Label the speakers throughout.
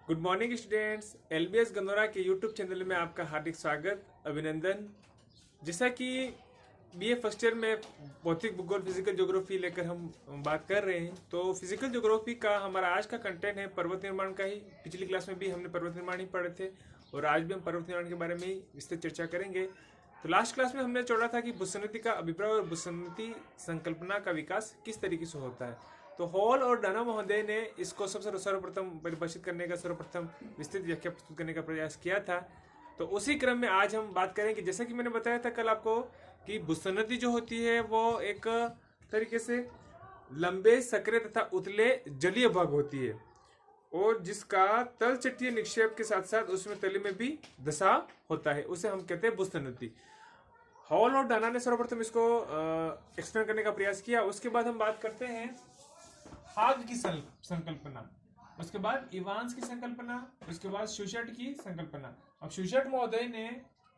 Speaker 1: Good morning students. LBS गंदौरा के YouTube channel में आपका हार्दिक स्वागत, अभिनंदन। जैसा कि बीए फर्स्ट ईयर में भौतिक भूगोल फिजिकल ज्योग्राफी लेकर हम बात कर रहे हैं, तो फिजिकल ज्योग्राफी का हमारा आज का कंटेंट है पर्वत निर्माण का ही। पिछली क्लास में भी हमने पर्वत निर्माण ही पढ़े थे और आज भी हम पर्वत निर्माण के बारे में ही विस्तृत चर्चा करेंगे। तो लास्ट क्लास में हमने छोड़ा था कि भूसन्निधि का अभिप्राय और भूसन्निधि संकल्पना का विकास किस तरीके से होता है। तो हॉल और डाना महोदय ने इसको सबसे सर्वप्रथम परिभाषित करने का, सर्वप्रथम विस्तृत व्याख्या प्रस्तुत करने का प्रयास किया था। तो उसी क्रम में आज हम बात करेंगे, जैसा कि मैंने बताया था कल आपको, कि भूसन्निधि जो होती है वो एक तरीके से लंबे, सक्रिय तथा उतले जलीय भाग होती है और जिसका तल चट्टीय निक्षेप के साथ साथ उसमें तली में भी धंसाव होता है, उसे हम कहते हैं भूसन्निधि। हॉल और डाना ने सर्वप्रथम इसको एक्सप्लेन करने का प्रयास किया। उसके बाद हम बात करते हैं हाग की संकल्पना, उसके बाद इवांस की संकल्पना, उसके बाद शूशर्ट की संकल्पना। अब शूशर्ट महोदय ने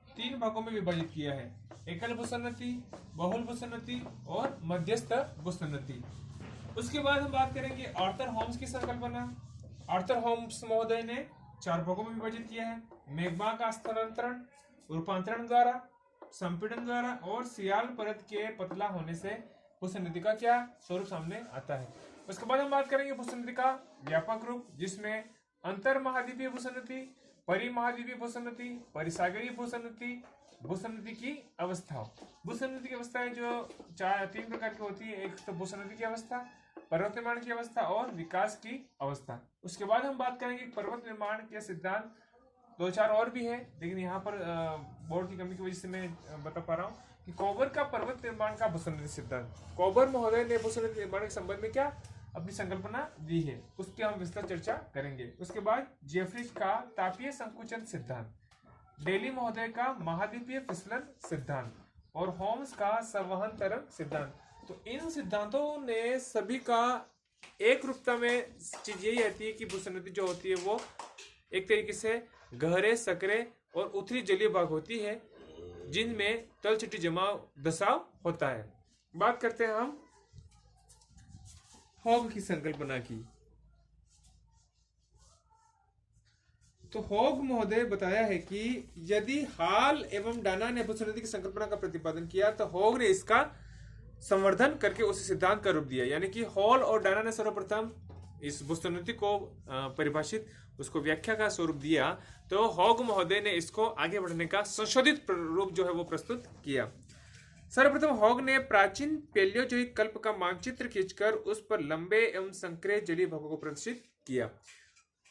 Speaker 1: 3 भागों में विभाजित किया है: एकल भूसन्निधि, बहुल भूसन्निधि और मध्यस्थ भूसन्निधि। उसके बाद हम बात करेंगे आर्थर होम्स की संकल्पना। आर्थर होम्स महोदय ने 4 भागों में विभाजित किया है: मैग्मा का स्थानांतरण, रूपांतरण द्वारा, संपीड़न द्वारा और सियाल परत के पतला होने से भूसन्निधि का क्या स्वरूप सामने आता है। उसके बाद हम बात करेंगे भूसन्निधि का व्यापक रूप, जिसमें अंतर महाद्वीपीय भूसन्निधि, परिमहाद्वीपीय भूसन्निधि, परिसागरीय भूसन्निधि, भूसन्निधि की अवस्था। भूसन्निधि की अवस्थाएं जो 3 प्रकार की होती है: एक तो भूसन्निधि की अवस्था, पर्वत निर्माण की अवस्था और विकास की अवस्था। उसके बाद हम बात करेंगे पर्वत निर्माण के सिद्धांत। 2-4 और भी है, लेकिन यहाँ पर बोर्ड की कमी की वजह से मैं बता पा रहा हूँ कि कोबर का पर्वत निर्माण का भूसन्निधि सिद्धांत। कोबर महोदय ने भूसन्निधि निर्माण के संबंध में क्या अपनी संकल्पना दी है, उसकी हम विस्तृत चर्चा करेंगे। उसके बाद जेफरीज का तापीय संकुचन सिद्धांत, डेली महोदय का महाद्वीपीय फिसलन सिद्धांत और होम्स का संवहन तरंग सिद्धांत। तो इन सिद्धांतों ने सभी का एक रूपता में चीज यही रहती है कि भूसन्निधि जो होती है वो एक तरीके से गहरे, सक्रिय और उथली जलीय भाग होती है जिनमें तलछटी जमाव, धंसाव होता है। बात करते हैं हम हॉग की संकल्पना की। तो हॉग महोदय बताया है कि यदि हाल एवं डाना ने भूसन्निधि की संकल्पना का प्रतिपादन किया तो हॉग ने इसका संवर्धन करके उसे सिद्धांत का रूप दिया। यानी कि हॉल और डाना ने सर्वप्रथम इस भूसन्निधि को परिभाषित, उसको व्याख्या का स्वरूप दिया, तो हॉग महोदय ने इसको आगे बढ़ने का संशोधित रूप जो है वो प्रस्तुत किया। सर्वप्रथम हॉग ने प्राचीन पैलियोजोइक कल्प का मानचित्र खींचकर उस पर लंबे एवं संक्रिय जलीय भागों को प्रदर्शित किया।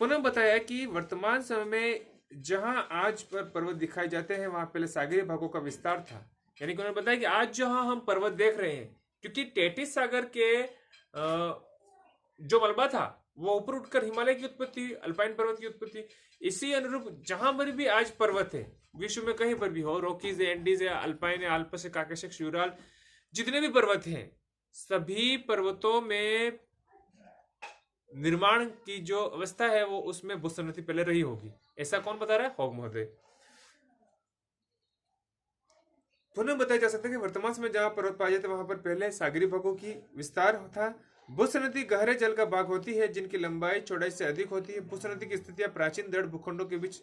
Speaker 1: पुनः बताया कि वर्तमान समय में जहां आज पर पर्वत दिखाए जाते हैं वहां पहले सागरीय भागों का विस्तार था। यानी कि उन्होंने बताया कि आज जहां हम पर्वत देख रहे हैं, क्योंकि टेटिस सागर के जो मलबा था वो ऊपर उठकर हिमालय की उत्पत्ति, अल्पाइन पर्वत की उत्पत्ति, इसी अनुरूप जहां पर भी आज पर्वत है विश्व में कहीं पर भी हो, रॉकीज है, एंडीज है, अल्पाइन है, आल्पस है, काकेशस, यूराल, जितने भी पर्वत हैं, सभी पर्वतों में निर्माण की जो अवस्था है वो उसमें भूसन्निधि पहले रही होगी। ऐसा कौन बता रहा है? हॉग महोदय। पुनः बताया जा सकता है कि वर्तमान समय जहां पर्वत पाए जाते वहां पर पहले सागरी भागों की विस्तार था। भूसन्निधि गहरे जल का भाग होती है जिनकी लंबाई चौड़ाई से अधिक होती है। भूसन्निधि की स्थितियां प्राचीन दृढ़ भूखंडों के बीच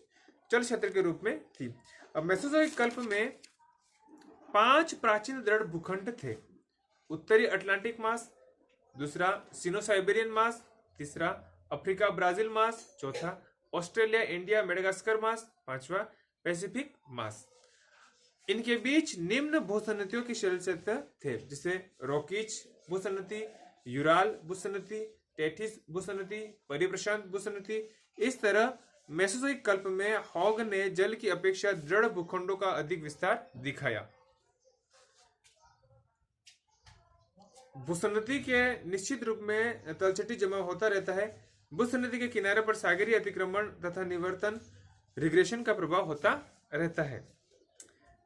Speaker 1: जल क्षेत्र के रूप में थी। अब मेसोजोइक कल्प में 5 प्राचीन दृढ़ भूखंड थे: उत्तरी अटलांटिक मास, दूसरा सिनो साइबेरियन मास, तीसरा अफ्रीका ब्राजील मास, चौथा ऑस्ट्रेलिया इंडिया मेडागास्कर मास, पांचवा पैसिफिक मास। इनके बीच निम्न भूसन्निधियों की शैलक्षेत्र थे, जैसे रॉकीज भूसन्निधि, यूराल भूसन्निधि, टेथिस भूसन्निधि, परिप्रशांत भूसन्निधि। इस तरह मेसोजोइक कल्प में हॉग ने जल की अपेक्षा दृढ़ भूखंडों का अधिक विस्तार दिखाया। भूसन्निधि के निश्चित रूप में तलछटी जमाव होता रहता है। भूसन्निधि के किनारे पर सागरीय अतिक्रमण तथा निवर्तन, रिग्रेशन का प्रभाव होता रहता है।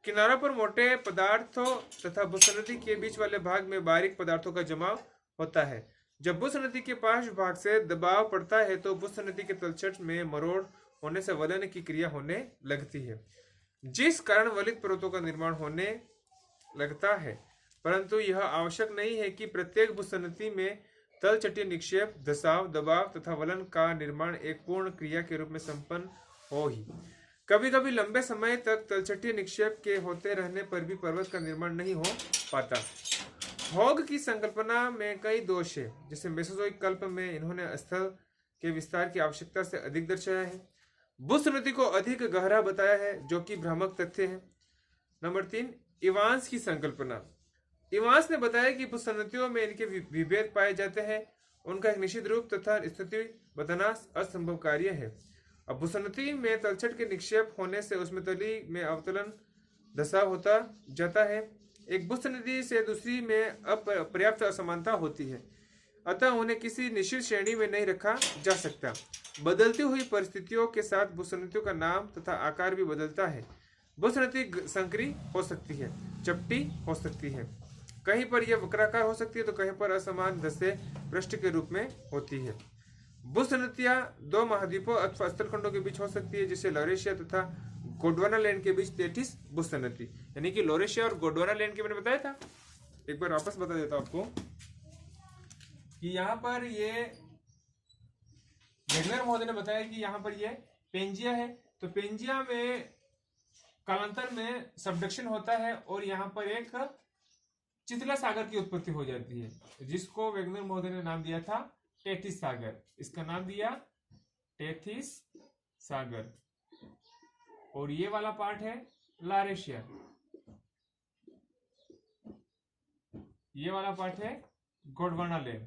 Speaker 1: किनारों पर मोटे पदार्थों तथा भूसन्निधि के बीच वाले भाग में बारीक पदार्थों का जमाव होता है। जब भूसन्निधि के पार्श्व भाग से दबाव पड़ता है तो भूसन्निधि के तलछट में मरोड़ होने से वलन की क्रिया होने लगती है, जिस कारण वलित पर्वतों का निर्माण होने लगता है। परंतु यह आवश्यक नहीं है कि प्रत्येक भूसन्निधि में तलछटी निक्षेप, धसाव, दबाव तथा वलन का निर्माण एक पूर्ण क्रिया के रूप में संपन्न हो ही। कभी कभी लंबे समय तक तलछटी निक्षेप के होते रहने पर भी पर्वत का निर्माण नहीं हो पाता। हॉग की संकल्पना में कई दोष है, जैसे मेसोजोइक कल्प में इन्होंने स्थल के विस्तार की आवश्यकता से अधिक दर्शाया है, भूसंरचना को अधिक गहरा बताया है, जो कि भ्रामक तथ्य है। नंबर 3, इवांस की संकल्पना। इवांस ने बताया कि भूसंरचनाओं में इनके विभेद पाए जाते हैं, उनका एक निश्चित रूप तथा स्थिति बताना असंभव कार्य है। अब भूसंरचना में तलछट के निक्षेप होने से उसमें तली में अवतलन धसाव होता जाता है। एक भूसंरचना से दूसरी में अपर्याप्त असमानता होती है, अतः उन्हें किसी निश्चित श्रेणी में नहीं रखा जा सकता। बदलती हुई परिस्थितियों के साथ भूसंरचनाओं का नाम तथा आकार भी बदलता है। भूसंरचना संकरी हो सकती है, चपटी हो सकती है, कहीं पर यह वक्राकार हो सकती है तो कहीं पर असमान धसे पृष्ठ के रूप में होती है। भूसंरचना दो महाद्वीपों अथवा स्थलखंडों के बीच हो सकती है, जैसे लॉरेशिया तथा गोंडवाना लैंड के बीच तेथिस भूसंरचना, यानी कि लॉरेशिया और गोंडवाना लैंड के मैंने बताया था। एक बार वापस बता देता हूं आपको कि यहाँ पर ये वेगनर महोदय ने बताया कि यहाँ पर ये पेंजिया है, तो पेंजिया में कालांतर में सबडक्शन होता है और यहाँ पर एक चितला सागर की उत्पत्ति हो जाती है, जिसको वेगनर महोदय ने नाम दिया था टेथिस सागर। इसका नाम दिया टेथिस सागर। और ये वाला पार्ट है लॉरेशिया, ये वाला पार्ट है गोंडवाना लैंड।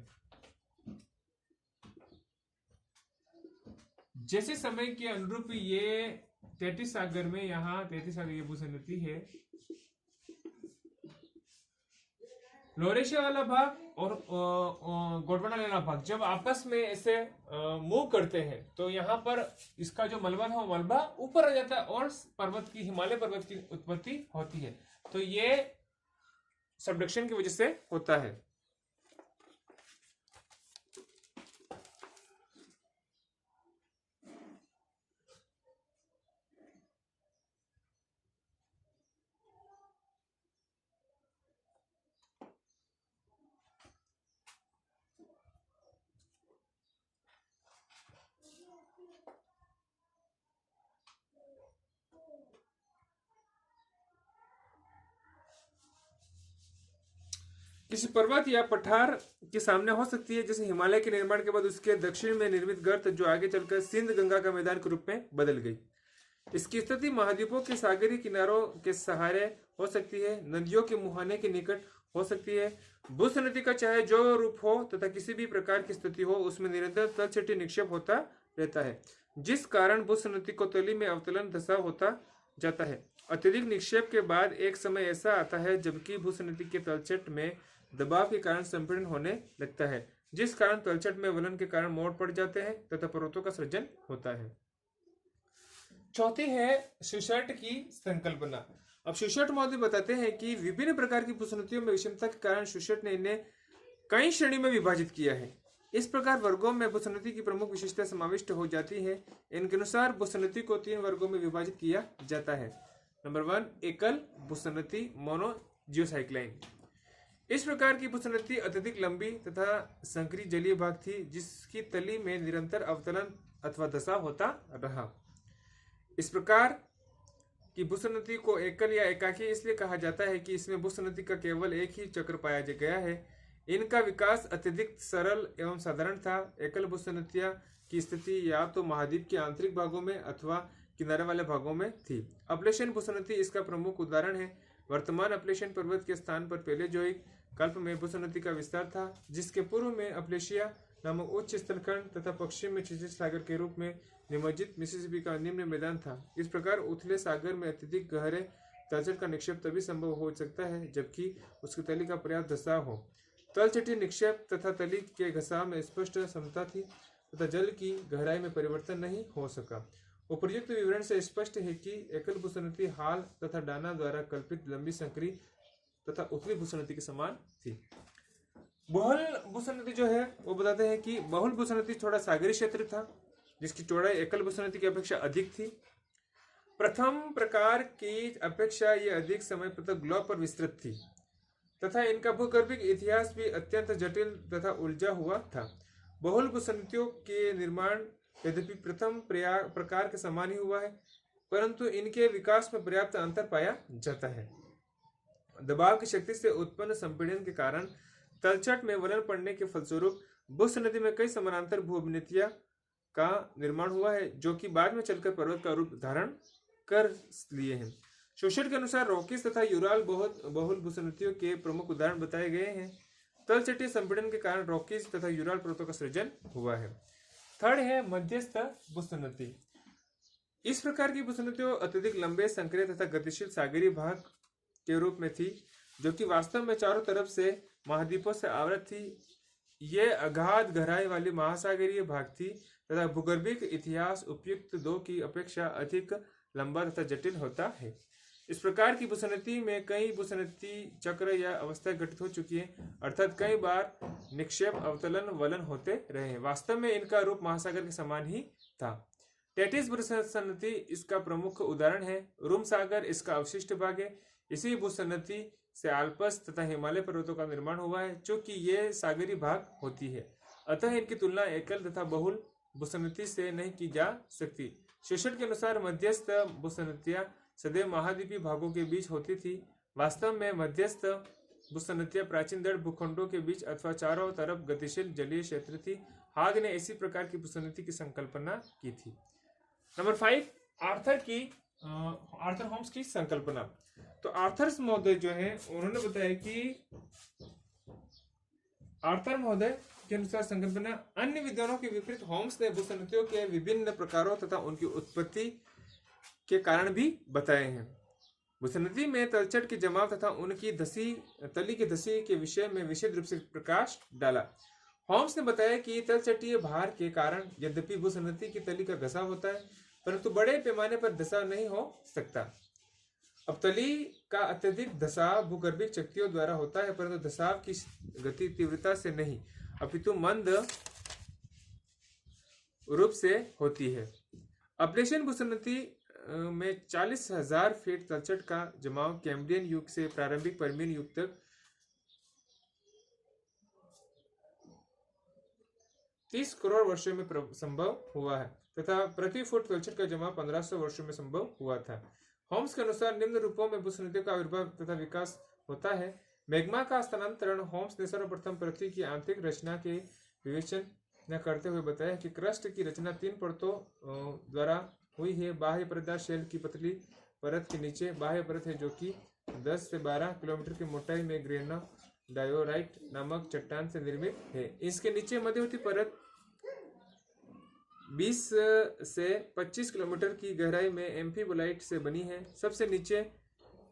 Speaker 1: जैसे समय के अनुरूप ये तेथिस सागर में, यहाँ तेथिस सागर ये भूसंरचना है, लॉरेशिया वाला भाग और गोंडवाना वाला भाग जब आपस में ऐसे मूव करते हैं तो यहाँ पर इसका जो मलबा था वो मलबा ऊपर आ जाता है और पर्वत की, हिमालय पर्वत की उत्पत्ति होती है। तो ये सबडक्शन की वजह से होता है। किसी पर्वत या पठार के सामने हो सकती है, जैसे हिमालय के निर्माण के बाद उसके दक्षिण में निर्मित गर्त, जो आगे चलकर सिंध गंगा का मैदान के रूप में बदल गई। इसकी स्थिति महाद्वीपों के सागरीय किनारों के सहारे हो सकती है, नदियों के मुहाने के निकट हो सकती है। भूसंरचना का चाहे जो रूप हो तथा किसी भी प्रकार की स्थिति हो, उसमें निरंतर तलछटी निक्षेप होता रहता है, जिस कारण भूसंरचना को तली में अवतलन धसाव होता जाता है। अत्यधिक निक्षेप के बाद एक समय ऐसा आता है जबकि भूसंरचना के तलछट में दबाव के कारण संपीड़न होने लगता है, जिस कारण तलछट में वलन के कारण मोड़ पड़ जाते हैं तथा पर्वतों का सृजन होता है। चौथी है शुशर्ट की संकल्पना। अब शुशर्ट महोदय बताते हैं कि विभिन्न प्रकार की भूसंरचनाओं में विषमता के कारण शुशर्ट ने इन्हें कई श्रेणी में विभाजित किया है। इस प्रकार वर्गों में भूसंरचना की प्रमुख विशेषता समाविष्ट हो जाती है। इनके अनुसार भूसंरचना को 3 वर्गों में विभाजित किया जाता है। नंबर 1, एकल भूसंरचना, मोनो जियोसाइक्लाइन। इस प्रकार की भूसंरचना अत्यधिक लंबी तथा संकरी जलीय भाग थी, जिसकी तली में निरंतर अवतलन अथवा धसाव होता रहा। इस प्रकार की भूसंरचना को एकल या एकाकी इसलिए कहा जाता है कि इसमें भूसंरचना का केवल एक ही चक्र पाया गया है। इनका विकास अत्यधिक सरल एवं साधारण था। एकल भूसंरचना की स्थिति या तो महाद्वीप के आंतरिक भागों में अथवा किनारे वाले भागों में थी। अपलेशियन भूसंरचना इसका प्रमुख उदाहरण है। वर्तमान अपलेशियन पर्वत के स्थान पर पैलेजोइक कल्प में भूसंरचना का विस्तार था, जिसके पूर्व में अपलेशिया नामक उच्च स्थलखंड तथा पश्चिम में क्षितिज सागर के रूप में निमज्जित मिसिसिपी का निम्न मैदान था। इस प्रकार उथले सागर में अत्यधिक गहरे तलछट का निक्षेप तभी संभव हो सकता है जबकि उसकी तली का पर्याप्त धसाव हो। तलछटी निक्षेप तथा तली के घसाव में स्पष्ट समता थी तथा जल की गहराई में परिवर्तन नहीं हो सका। उपर्युक्त विवरण से स्पष्ट है कि एकल भूसंरचना हाल तथा डाना द्वारा कल्पित लंबी संकरी तथा उथली भूसंरचना के समान थी। बहुल भूसंरचना जो है वो बताते हैं कि बहुल भूसंरचना थोड़ा सागरीय क्षेत्र था, जिसकी चौड़ाई एकल भूसंरचना की अपेक्षा अधिक थी। प्रथम प्रकार की अपेक्षा ये अधिक समय तक ग्लोब पर विस्तृत थी। तथा इनका भूगर्भिक इतिहास भी अत्यंत जटिल तथा उलझा हुआ था। बहुल भूसंधियों के निर्माण यद्यपि प्रथम प्रकार के समान ही हुआ है, परंतु इनके विकास में पर्याप्त अंतर पाया जाता है। दबाव की शक्ति से उत्पन्न संपीड़न के कारण तलछट में वलन पड़ने के फलस्वरूप भूसंधि में कई समानांतर भूअभिनतियां का निर्माण हुआ है, जो कि बाद में चलकर पर्वत का रूप धारण कर लिए हैं। शोषण के अनुसार रॉकीज तथा यूराल बहुल भूसंधियों के प्रमुख उदाहरण बताए गए हैं। तलछटीय संपीड़न के कारण रॉकीज तथा यूराल पर्वतों का सृजन हुआ है। थर्ड है मध्यस्थ भूसंधि। इस प्रकार की भूसंधियों अत्यधिक लंबे, संकरे तथा गतिशील सागरीय भाग के रूप में थी, जो कि वास्तव में चारों तरफ से महाद्वीपों से आवृत थी। ये अगाध गहराई वाली महासागरीय भाग थी तथा भूगर्भिक इतिहास उपयुक्त दो की अपेक्षा अधिक लंबा तथा जटिल होता है। इस प्रकार की भूसंधि में कई भूसंधि चक्र या अवस्था घटित हो चुकी है, अर्थात कई बार निक्षेप, अवतलन, वलन होते रहे हैं। वास्तव में इनका रूप महासागर के समान ही था। टेटिस भूसंधि इसका प्रमुख उदाहरण है। रूम सागर इसका अवशिष्ट भाग है। इसी भूसंधि से आल्प्स तथा हिमालय पर्वतों का निर्माण हुआ है, चूंकि ये सागरीय भाग होती है, अतः इनकी तुलना एकल तथा बहुल भूसंधि से नहीं की जा सकती। शोषण के अनुसार मध्यस्थ भूसंधियां सदैव महाद्वीपीय भागों के बीच होती थी। वास्तव में मध्यस्थ भूसंधियां प्राचीन दृढ़ भूखंडों के बीच अथवा चारों तरफ गतिशील जलीय क्षेत्र थी। हाग ने इसी प्रकार की भूसंधि की संकल्पना की थी। नंबर 5, आर्थर होम्स की संकल्पना। तो आर्थर महोदय जो है उन्होंने बताया कि आर्थर महोदय के अनुसार संकल्पना अन्य विद्वानों के विपरीत होम्स ने भूसंधियों के विभिन्न प्रकारों तथा उनकी उत्पत्ति के कारण भी बताए हैं। भूसंधि में तलछट के जमाव तथा उनकी तली की धसी के विषय में विशेष रूप से प्रकाश डाला। होम्स ने बताया कि तलछटीय भार के कारण यद्यपि भूसंधि की तली का घसा होता है, परंतु बड़े पैमाने पर धसा नहीं हो सकता। अब तली का अत्यधिक धसाव भूगर्भिक शक्तियों द्वारा होता है, परंतु धसाव की गति तीव्रता से नहीं अपितु मंद रूप से होती है। अपलेशियन भूसंधि में 40,000 फीट तलछट का जमाव कैम्ब्रियन युग से प्रारंभिक पर्मियन युग तक 30 करोड़ वर्षों में संभव हुआ है तथा प्रति फुट तलछट का जमाव 1500 वर्षों में संभव हुआ था। होम्स के अनुसार निम्न रूपों में भूसंधियों का आविर्भाव तथा विकास होता है। मैग्मा का स्थानांतरण। होम्स ने सर्वप्रथम पृथ्वी की आंतरिक रचना के विवेचन करते हुए बताया कि क्रस्ट की रचना 3 परतों द्वारा हुई है। बाह्य परत शेल की पतली परत के नीचे बाह्य परत है, जो कि 10 से 12 किलोमीटर की मोटाई में ग्रेनाडायोराइट नामक चट्टान से निर्मित है। इसके नीचे मध्यवर्ती परत 20 से 25 किलोमीटर की गहराई में एम्फीबोलाइट से बनी है। सबसे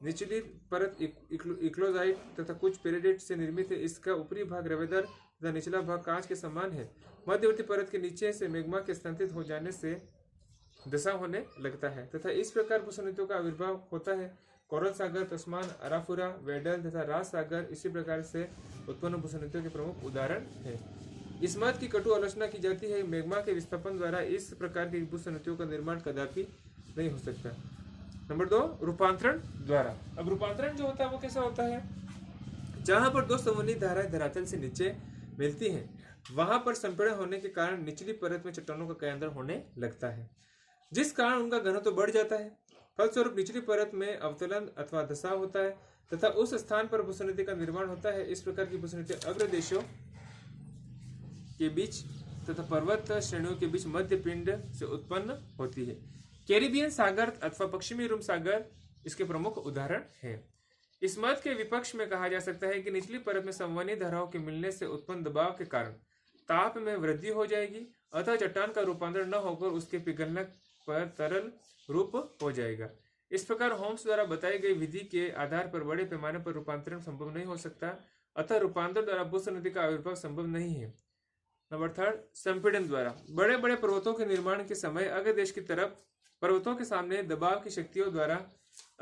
Speaker 1: निचली परत इक्लोजाइट तथा कुछ पेरिडेट से निर्मित है। इसका ऊपरी भाग रवेदार तथा निचला भाग कांच के समान है। मध्यवर्ती परत के नीचे से मैग्मा के स्थानांतरित हो जाने से दशा होने लगता है तथा इस प्रकार भूसंधियों का आविर्भाव होता है। कोरल सागर, तस्मान, अराफुरा, वेडल तथा राज सागर इसी प्रकार से उत्पन्न भूसंधियों के प्रमुख उदाहरण है। इस मत की कटु आलोचना की जाती है। मैग्मा के विस्थापन द्वारा इस प्रकार की भूसंधियों का निर्माण कदापि नहीं हो सकता। नंबर 2, रूपांतरण द्वारा। अब रूपांतरण जो होता है वो कैसा होता है? जहां पर दो संवहनी धाराएं धरातल से नीचे मिलती हैं, वहां पर संपीड़न होने के कारण निचली परत में चट्टानों का केंद्र होने लगता है, जिस कारण उनका घनत्व बढ़ जाता है। फलस्वरूप निचली परत में अवतलन अथवा धसाव होता है तथा उस स्थान पर भूसंधि का निर्माण होता है। इस प्रकार की भूसंधि अग्रदेशों के बीच तथा पर्वत श्रेणियों के बीच मध्य पिंड से उत्पन्न होती है। कैरिबियन सागर अथवा पश्चिमी रूम सागर इसके प्रमुख उदाहरण है। इस मत के विपक्ष में कहा जा सकता है कि निचली परत में संवहनी धाराओं के मिलने से उत्पन्न दबाव के कारण ताप में वृद्धि हो जाएगी, अतः चट्टान का रूपांतरण न होकर उसके पिघलने पर तरल रूप हो जाएगा। इस प्रकार होम्स द्वारा बताई गई विधि के आधार पर बड़े पैमाने पर रूपांतरण संभव नहीं हो सकता, अतः रूपांतरण द्वारा भूसंधि का आविर्भाव संभव नहीं है। नंबर 3, संपीड़न द्वारा। बड़े बड़े पर्वतों के निर्माण के समय अग्रदेश की तरफ पर्वतों के सामने दबाव की शक्तियों द्वारा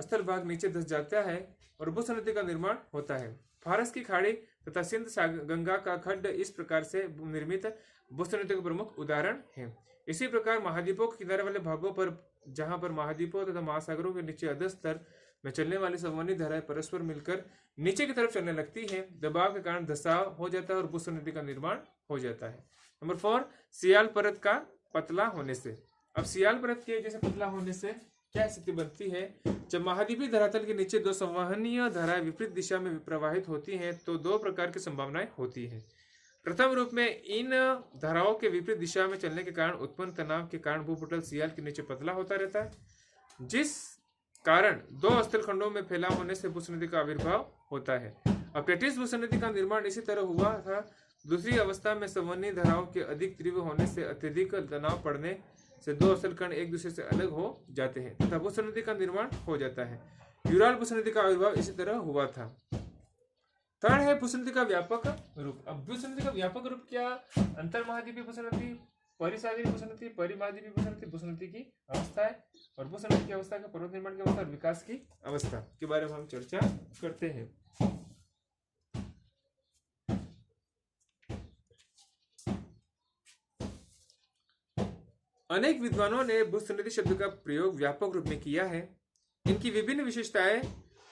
Speaker 1: स्थल भाग नीचे धस जाता है और भूसंधि का निर्माण होता है। फारस की खाड़ी तथा सिंध गंगा का खड्ड इस प्रकार से निर्मित भूसंधि के प्रमुख उदाहरण हैं। इसी प्रकार महाद्वीपों के किनारे वाले भागों पर, जहां पर महाद्वीपों तथा महासागरों के नीचे अधस्तर में चलने वाली संवहनी धाराएं परस्पर मिलकर नीचे की तरफ चलने लगती हैं। दबाव के कारण धसाव हो जाता है और भूसंनति का निर्माण हो जाता है। नंबर 4, सियाल परत का पतला होने से। अब सियाल परत के जैसे पतला होने से क्या स्थिति बनती है? जब महाद्वीपीय धरातल के नीचे दो संवहनीय धाराएं विपरीत दिशा में प्रवाहित होती हैं तो दो प्रकार की संभावनाएं होती हैं। प्रथम रूप में इन धाराओं के विपरीत दिशा में चलने के कारण उत्पन्न तनाव के कारण भूपटल सियाल के नीचे पतला होता रहता है, जिस कारण दो स्थल खंडों में फैलाव होने से भूसंनति का आविर्भाव होता है। अब प्लेटिस भूसंनति का निर्माण इसी तरह हुआ था। दूसरी अवस्था में संवहनी धाराओं के अधिक तीव्र होने से अत्यधिक तनाव पड़ने से दो स्थल खंड एक दूसरे से अलग हो जाते हैं तथा भूसंनति का निर्माण हो जाता है। यूराल भूसंनति का आविर्भाव इसी तरह हुआ था। थर्ड है भूसंनति का व्यापक रूप। अब भूसंनति का व्यापक रूप क्या? अंतर महाद्वीपीय भूसंनति, परिसागरीय भूसंनति, परिमहाद्वीपीय भूसंनति, भूसंनति की अवस्था है और भूसंनति की अवस्था का पर्वत निर्माण की अवस्था और विकास की अवस्था के बारे में हम चर्चा करते हैं। अनेक विद्वानों ने भूसंनति शब्द का प्रयोग व्यापक रूप में किया है। इनकी विभिन्न विशेषताएं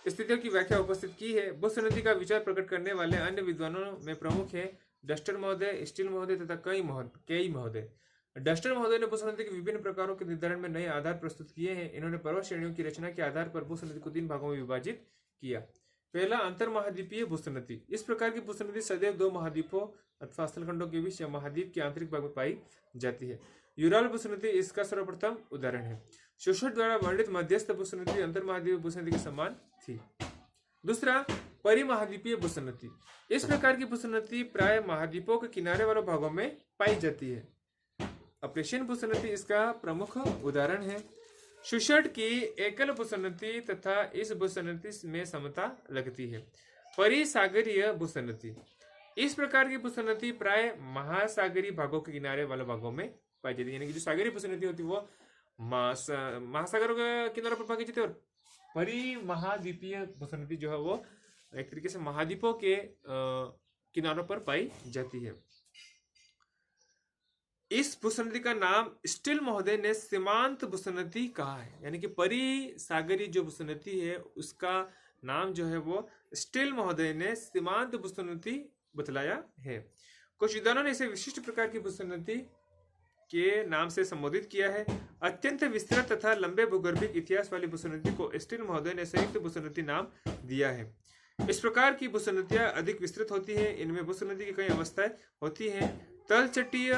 Speaker 1: स्थितियों की व्याख्या उपस्थित की है। भूसंनति का विचार प्रकट करने वाले अन्य विद्वानों में प्रमुख है डस्टर महोदय, स्टील महोदय तथा कई महोदय। डस्टर महोदय ने भूसंनति के विभिन्न प्रकारों के निर्धारण में नए आधार प्रस्तुत किए हैं। इन्होंने पर्वत श्रेणियों की रचना के आधार पर भूसंनति को 3 भागों में विभाजित किया। पहला, अंतर महाद्वीपीय भूसंनति। इस प्रकार की भूसंनति सदैव 2 महाद्वीपों अथवा स्थलखंडों के बीच या महाद्वीप के आंतरिक भाग में पाई जाती है। यूराल भूसंनति इसका सर्वप्रथम उदाहरण है। शोशट द्वारा वर्णित मध्यस्थ भूसंनति अंतर महाद्वीपीय भूसंनति के समान थी। दूसरा, परिमहाद्वीपीय भूसंनति। इस प्रकार की भूसंनति प्राय महाद्वीपों के किनारे वाले भागों में पाई जाती है। अप्रेशियन भूसंनति इसका प्रमुख उदाहरण है। शोशट की एकल भूसंनति तथा इस भूसंनति में समता लगती है। परिसागरीय भूसंनति। इस प्रकार की भूसंनति प्राय महासागरीय भागों के किनारे वाले भागों में पाई जाती है। यानी कि जो सागरीय भूसंनति होती है वो महासागरों के किनारों पर पाई जाती है और परिमहाद्वीपीय भूसंनति जो है वो एक तरीके से महाद्वीपों के किनारों पर पाई जाती है। इस भूसंनति का नाम स्टील महोदय ने सीमांत भूसंनति कहा है। यानी कि परिसागरीय जो भूसंनति है उसका नाम जो है वो स्टील महोदय ने सीमांत भूसंनति बतलाया है। कुछ विद्वानों ने इसे विशिष्ट प्रकार की भूसंनति के नाम से संबोधित किया है। अत्यंत विस्तृत तथा लंबे भूगर्भिक इतिहास वाली भूसंनति को स्टील महोदय ने संयुक्त भूसंनति नाम दिया है। इस प्रकार की भूसंनतियां अधिक विस्तृत होती हैं। इनमें भूसंनति की कई अवस्थाएं होती हैं। तलछटीय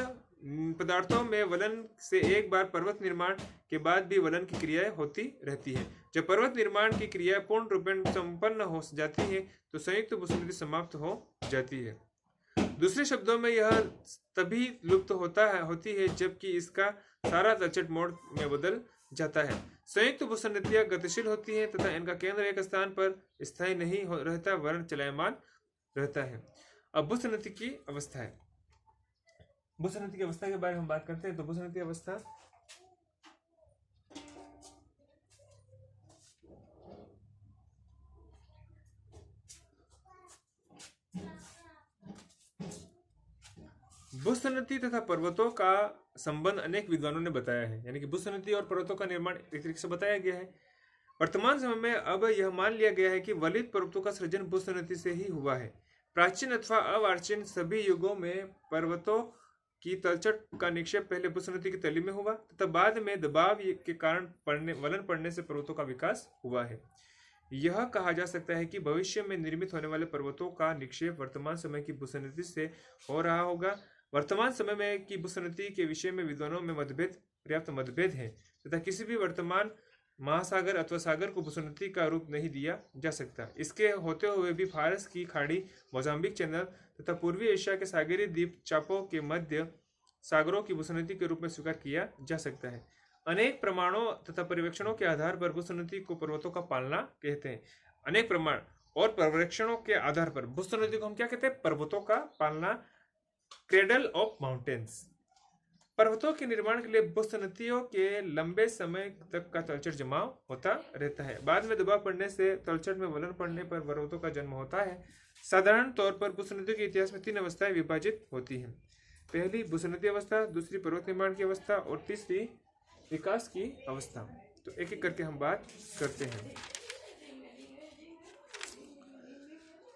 Speaker 1: पदार्थों में वलन से एक बार पर्वत निर्माण के बाद भी वलन की क्रियाएं होती रहती है। जब पर्वत निर्माण की क्रिया पूर्ण रूपेण संपन्न हो जाती है तो संयुक्त भूसंनति समाप्त हो जाती है। दूसरे शब्दों में यह तभी लुप्त होती है जबकि इसका सारा तलछट मोड़ में बदल जाता है। संयुक्त भूसंनतियां गतिशील होती हैं तथा इनका केंद्र एक स्थान पर स्थायी नहीं रहता वरन चलायमान रहता है। अब भूसंनति की अवस्था है। भूसंनति की अवस्था के बारे में हम बात करते हैं तो भूसंनति अवस्था भूसंनति तथा पर्वतों का संबंध अनेक विद्वानों ने बताया है। यानी कि भूसंनति और पर्वतों का निर्माण एक तरीके से बताया गया है। वर्तमान समय में अब यह मान लिया गया है कि वलित पर्वतों का सृजन भूसंनति से ही हुआ है। प्राचीन अथवा अर्वाचीन सभी युगों में पर्वतों की तलछट का निक्षेप पहले भूसंनति की तली में हुआ तथा बाद में दबाव के कारण वलन पड़ने से पर्वतों का विकास हुआ है। यह कहा जा सकता है कि भविष्य में निर्मित होने वाले पर्वतों का निक्षेप वर्तमान समय की भूसंनति से हो रहा होगा। वर्तमान समय में की भूसंनति के विषय में विद्वानों में पर्याप्त मतभेद है तथा किसी भी वर्तमान महासागर अथवा सागर को भूसंनति का रूप नहीं दिया जा सकता। इसके होते हुए भी फारस की खाड़ी, मोजाम्बिक चैनल तथा पूर्वी एशिया के सागरीय द्वीप चापों के मध्य सागरों की भूसंनति के रूप में स्वीकार किया जा सकता है। अनेक प्रमाणों तथा पर्यवेक्षणों के आधार पर भूसंनति को पर्वतों का पालना कहते हैं। अनेक प्रमाण और पर्यवेक्षणों के आधार पर भूसंनति को हम क्या कहते हैं? पर्वतों का पालना, क्रेडल ऑफ माउंटेन्स। पर्वतों के निर्माण के लिए भूसंनतियों के लंबे समय तक का तलछट जमाव होता रहता है। बाद में दबाव पड़ने से तलछट में वलन पड़ने पर पर्वतों का जन्म होता है। साधारण तौर पर भूसंनतियों के इतिहास में 3 अवस्थाएं विभाजित होती हैं। पहली भूसंनति अवस्था, दूसरी पर्वत निर्माण की अवस्था और तीसरी विकास की अवस्था। तो एक एक करके हम बात करते हैं।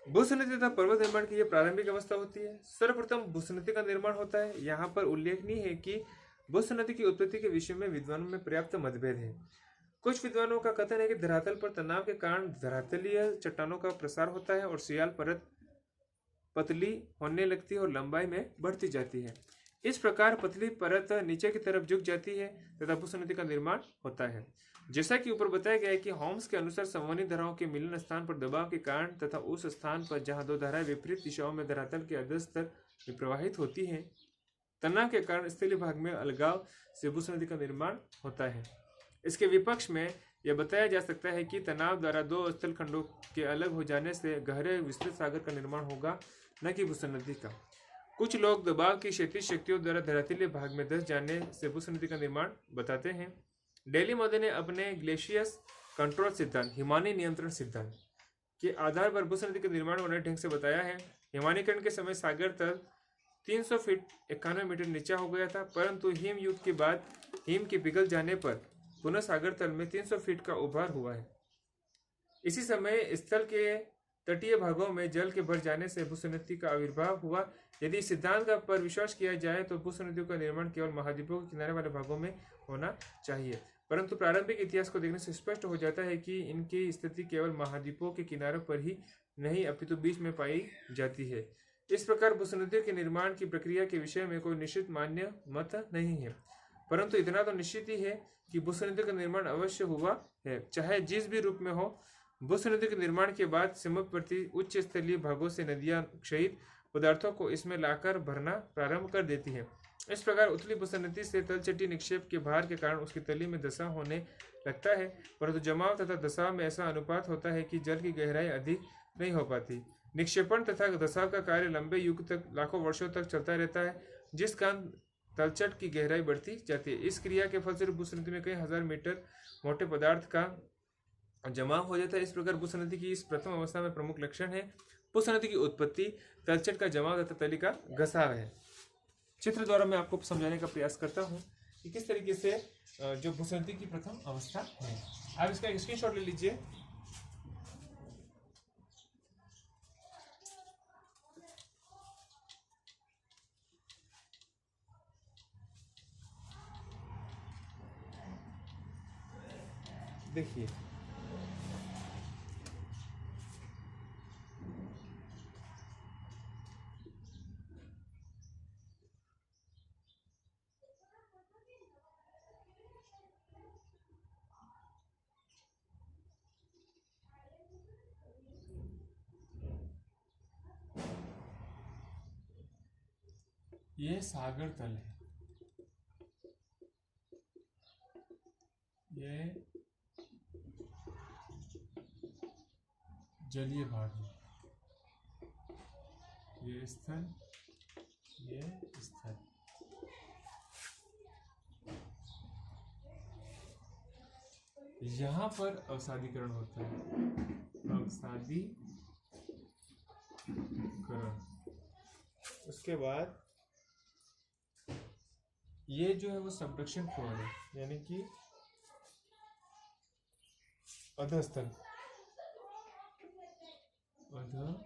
Speaker 1: भूसुन्नति तथा पर्वत निर्माण की यह प्रारंभिक अवस्था होती है। सर्वप्रथम भूसुन्नति का निर्माण होता है। यहाँ पर उल्लेखनीय है कि भूसुन्नति की उत्पत्ति के विषय में विद्वानों में पर्याप्त मतभेद है। कुछ विद्वानों का कथन है कि धरातल पर तनाव के कारण धरातलीय चट्टानों का प्रसार होता है और सियाल परत पतली होने लगती है और लंबाई में बढ़ती जाती है। इस प्रकार पतली परत नीचे की तरफ झुक जाती है तथा भूसुन्नति का निर्माण होता है। जैसा कि ऊपर बताया गया है कि होम्स के अनुसार संवहनी धाराओं के मिलन स्थान पर दबाव के कारण तथा उस स्थान पर जहां दो धाराएं विपरीत दिशाओं में धरातल के अधस्तर में प्रवाहित होती हैं, तनाव के कारण स्थलीय भाग में अलगाव से भूसुन्नति का निर्माण होता है। इसके विपक्ष में यह बताया जा सकता है कि तनाव द्वारा दो स्थल खंडों के अलग हो जाने से गहरे विस्तृत सागर का निर्माण होगा, न कि भूसुन्नति का। कुछ लोग दबाव की क्षैतिज शक्तियों द्वारा धरातलीय भाग में धंस जाने से भूसुन्नति का निर्माण बताते हैं। डेलीमोदे ने अपने ग्लेशियस कंट्रोल सिद्धांत, हिमानी नियंत्रण सिद्धांत के आधार पर भूसुन्नति का निर्माण होने ढंग से बताया है। हिमानीकरण के समय सागर तल 300 फीट 91 मीटर नीचा हो गया था, परंतु हिम युग के बाद हिम के पिघल जाने पर पुनः सागर तल में 300 फीट का उभार हुआ है। इसी समय स्थल के तटीय भागों में जल के भर जाने से भूसुन्नति का आविर्भाव हुआ। यदि इस सिद्धांत का पर विश्वास किया जाए तो भूसुन्नतियों का निर्माण केवल महाद्वीपों के किनारे वाले भागों में होना चाहिए, परंतु प्रारंभिक इतिहास को देखने से स्पष्ट हो जाता है कि इनकी स्थिति केवल महाद्वीपों के किनारों पर ही नहीं अपितु बीच में पाई जाती है। इस प्रकार भूसुन्नतियों के निर्माण की प्रक्रिया के विषय में कोई निश्चित मान्य मत नहीं है, परंतु इतना तो निश्चित ही है कि भूसुन्नतियों का निर्माण अवश्य हुआ है, चाहे जिस भी रूप में हो। भूसुन्नति के निर्माण के बाद सीमावर्ती उच्च स्थलीय भागों से नदियां क्षयित पदार्थों को इसमें लाकर भरना प्रारंभ कर देती है। इस प्रकार उथली भूसुन्नति से तलछटी निक्षेप के भार के कारण उसकी तली में धंसा होने लगता है, परंतु जमाव तथा धसाव में ऐसा अनुपात होता है कि जल की गहराई अधिक नहीं हो पाती। निक्षेपण तथा धसाव का कार्य लंबे युग तक, लाखों वर्षों तक चलता रहता है, जिस कारण तलछट की गहराई बढ़ती जाती है। इस क्रिया के फलस्वरूप भूसुन्नति में कई हजार मीटर मोटे पदार्थ का जमाव हो जाता है। इस प्रकार भूसुन्नति की इस प्रथम अवस्था में प्रमुख लक्षण है भूसुन्नति की उत्पत्ति, तलछट का जमाव तथा तली का घसाव है। चित्र द्वारा मैं आपको समझाने का प्रयास करता हूँ कि किस तरीके से जो भूसुन्नति की प्रथम अवस्था है। आप इसका स्क्रीनशॉट ले लीजिए। देखिए, ये सागर तल है, ये जलीय भाग है, ये स्थल, ये स्थल। यहाँ पर अवसादीकरण होता है, अवसादीकरण। उसके बाद ये जो है वो सबडक्शन फ्लोर है, यानी कि अधस्थल, अधस्थल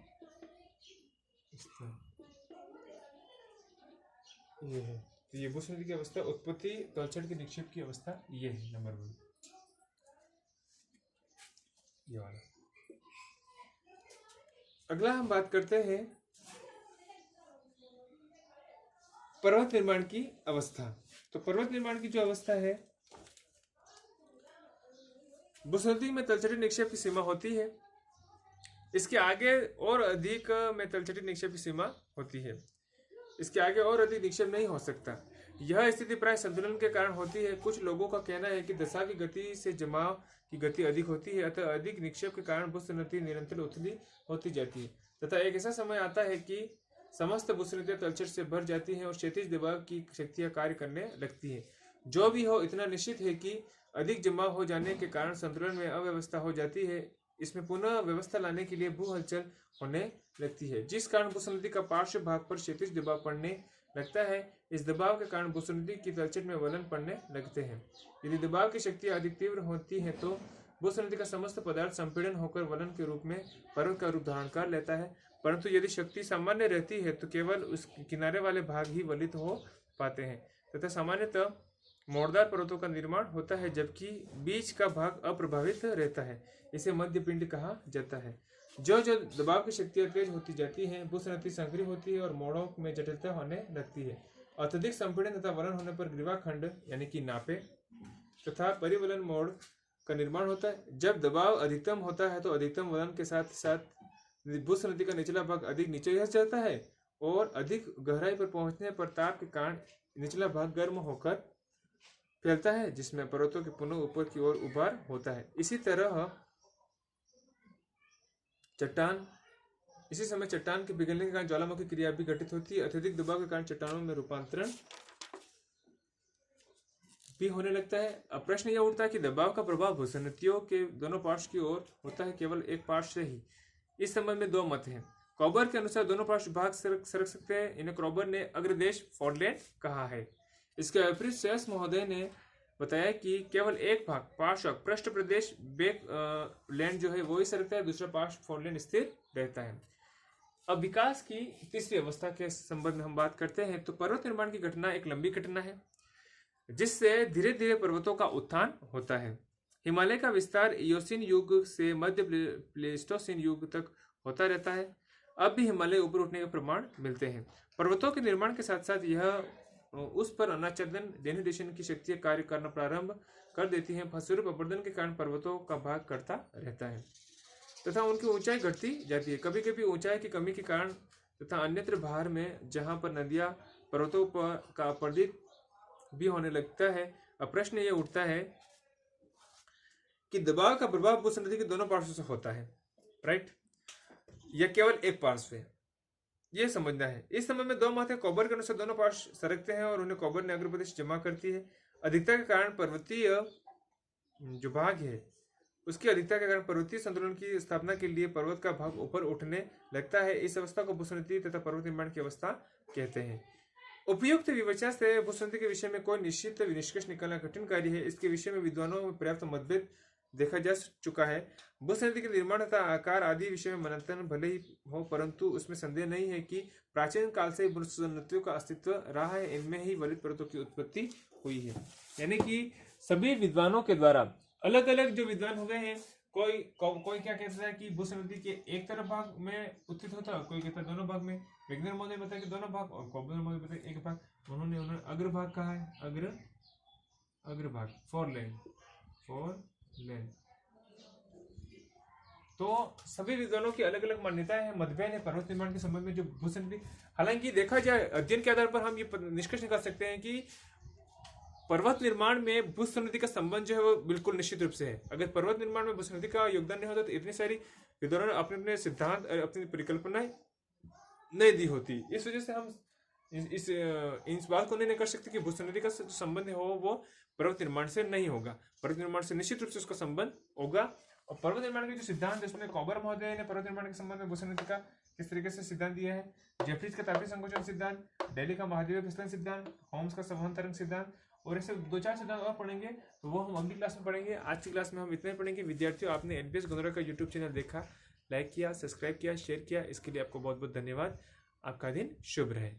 Speaker 1: ये है। तो ये भूसुन्नति की अवस्था, उत्पत्ति, तलछट के निक्षेप की अवस्था ये है नंबर 1, ये वाला। अगला हम बात करते हैं पर्वत निर्माण की अवस्था। तो पर्वत निर्माण की जो अवस्था है, भूसुन्नति में तलछटी निक्षेप की सीमा होती है, इसके आगे और अधिक में तलछटी निक्षेप की सीमा होती है, इसके आगे और अधिक निक्षेप नहीं हो सकता। यह स्थिति प्राय संतुलन के कारण होती है। कुछ लोगों का कहना है कि दशा की गति से जमाव की गति अधिक होती है, अतः अधिक निक्षेप के कारण भूसुन्नति निरंतर उथली होती जाती है तथा एक ऐसा समय आता है कि समस्त भूसुन्नतियां तलछट से भर जाती हैं और क्षैतिज दबाव की शक्तियां कार्य करने लगती हैं। जो भी हो, इतना निश्चित है कि अधिक जमाव हो जाने के कारण संतुलन में अव्यवस्था हो जाती है। इसमें पुनः व्यवस्था लाने के लिए भू हलचल होने लगती है, जिस कारण भूसुन्नति का पार्श्व भाग पर क्षैतिज दबाव पड़ने लगता है। इस दबाव के कारण भूसुन्नति की तलछट में वलन पड़ने लगते हैं। यदि दबाव की शक्ति अधिक तीव्र होती है तो भूसंरचना का समस्त पदार्थ संपीड़न होकर वलन के रूप में पर्वत का रूप धारण कर लेता है, परंतु यदि शक्ति सामान्य रहती है तो केवल उस किनारे वाले भाग ही वलित हो पाते हैं तथा सामान्यतः मोड़दार पर्वतों का निर्माण होता है, जबकि बीच का भाग अप्रभावित रहता है। इसे मध्य पिंड कहा जाता है। जो जो दबाव की शक्तियां तेज होती जाती हैं, भूसंरचना संकरी होती है और मोड़ों में जटिलता होने लगती है। अत्यधिक संपीड़न तथा वलन होने पर ग्रीवा खंड यानी कि नापे तथा परिवलन मोड़ का निर्माण होता है। जब दबाव अधिकतम होता है तो अधिकतम वलन के साथ साथ भूसंरचना का निचला भाग अधिक नीचे धंस जाता है और अधिक गहराई पर पहुंचने पर ताप के कारण निचला भाग गर्म होकर फैलता है, जिसमें पर्वतों के पुनः ऊपर की ओर उभार होता है। इसी समय चट्टान के पिघलने के कारण ज्वालामुखी क्रिया भी घटित होती है। अत्यधिक दबाव के कारण चट्टानों में रूपांतरण भी होने लगता है। अब प्रश्न यह उठता है कि दबाव का प्रभाव भूसंरचनाओं के दोनों पार्श्व की ओर होता है, केवल एक पार्श्व से ही। इस संबंध में दो मत हैं। कॉबर के अनुसार दोनों पार्श्व भाग सरक सकते हैं। इन्हें कॉबर ने अग्रदेश फोरलैंड कहा है। इसके विपरीत शेष महोदय ने बताया कि केवल एक भाग पार्श्व पृष्ठ प्रदेश बेक लैंड जो है वो ही सरकता है, दूसरा पार्श्व फोरलैंड स्थिर रहता है। अब विकास की तीसरी अवस्था के संबंध में हम बात करते हैं तो पर्वत निर्माण की घटना एक लंबी घटना है जिससे धीरे धीरे पर्वतों का उत्थान होता है। हिमालय का विस्तार इयोसीन युग से मध्य प्लेस्टोसीन युग तक होता रहता है। अब भी हिमालय ऊपर उठने के प्रमाण मिलते हैं। पर्वतों के निर्माण के साथ साथ यह उस पर अनाच्छादन डेनिडेशन की शक्तियां कार्य करना प्रारंभ कर देती हैं। फलस्वरूप अपरदन के कारण पर्वतों का भाग करता रहता है तथा उनकी ऊंचाई घटती जाती है। कभी कभी ऊंचाई की कमी के कारण तथा अन्यत्र बाहर में जहां पर नदियां पर्वतों पर का अपरदित भी होने लगता है। अब प्रश्न यह उठता है कि दबाव का प्रभाव भूसंरचना के दोनों पार्श्व से होता है, राइट, या केवल एक पार्श्व है, यह समझना है। इस समय में दो मत है। कॉबर के अनुसार दोनों पार्श्व सरकते हैं और उन्हें कॉबर ने अग्रप्रदेश जमा करती है। अधिकता के कारण पर्वतीय जो भाग है उसकी अधिकता के कारण पर्वतीय संतुलन की स्थापना के लिए पर्वत का भाग ऊपर उठने लगता है। इस अवस्था को भूसंरचना तथा पर्वत निर्माण की अवस्था कहते हैं। उपयुक्त विवेचना से भूसंरचना के विषय में कोई निश्चित निष्कर्ष निकालना कठिन कार्य है। इसके विषय में विद्वानों में पर्याप्त मतभेद देखा जा चुका है। भूसंरचना के निर्माण तथा आकार आदि विषय में मनंथन भले ही हो, परंतु उसमें संदेह नहीं है कि प्राचीन काल से भूसंरचनाओं का अस्तित्व रहा है। इनमें ही वलित पर्वतों की उत्पत्ति हुई है। यानी कि सभी विद्वानों के द्वारा अलग अलग जो विद्वान हो गए हैं, कोई क्या कहता है कि भूसंरचना के एक तरफ भाग में उत्थित होता है, कोई कहता है दोनों भाग में। विज्ञान महोदय बताया कि दोनों भाग और कॉबर महोदय बताया एक भाग। उन्होंने अग्रभाग कहा है, अग्रभाग फोरलैंड। तो सभी विद्वानों की अलग अलग मान्यताएं हैं, मतभेद है पर्वत निर्माण के संबंध में जो भूसंरचना। हालांकि देखा जाए अध्ययन के आधार पर हम ये निष्कर्ष निकाल सकते हैं कि पर्वत निर्माण में भूसंरचना का संबंध जो है वो बिल्कुल निश्चित रूप से है। अगर पर्वत निर्माण में भूसंरचना का योगदान नहीं होता तो इतनी सारी विद्वानों ने अपने अपने सिद्धांत और अपनी परिकल्पनाएं नहीं दी होती। इस वजह से हम इस बात को नहीं कर सकते कि भूसंरचना का जो संबंध है वो पर्वत निर्माण से नहीं होगा। पर्वत निर्माण से निश्चित रूप से उसका संबंध होगा। और पर्वत निर्माण के जो सिद्धांत है उसमें कॉबर महोदय ने पर्वत निर्माण के संबंध में भूसंरचना का किस तरीके से सिद्धांत दिया है। जेफरीज का तापीय संकोचन सिद्धांत, डेली का महाद्वीपीय फिसलन सिद्धांत, होम्स का संवहन तरंग सिद्धांत और ऐसे दो चार सिद्धांत और पढ़ेंगे, तो वो हम अगली क्लास में पढ़ेंगे। आज की क्लास में हम इतने पढ़ेंगे। विद्यार्थियों, आपने एलबीएस गंधौरा का यूट्यूब चैनल देखा, लाइक किया, सब्सक्राइब किया, शेयर किया, इसके लिए आपको बहुत बहुत धन्यवाद। आपका दिन शुभ रहे।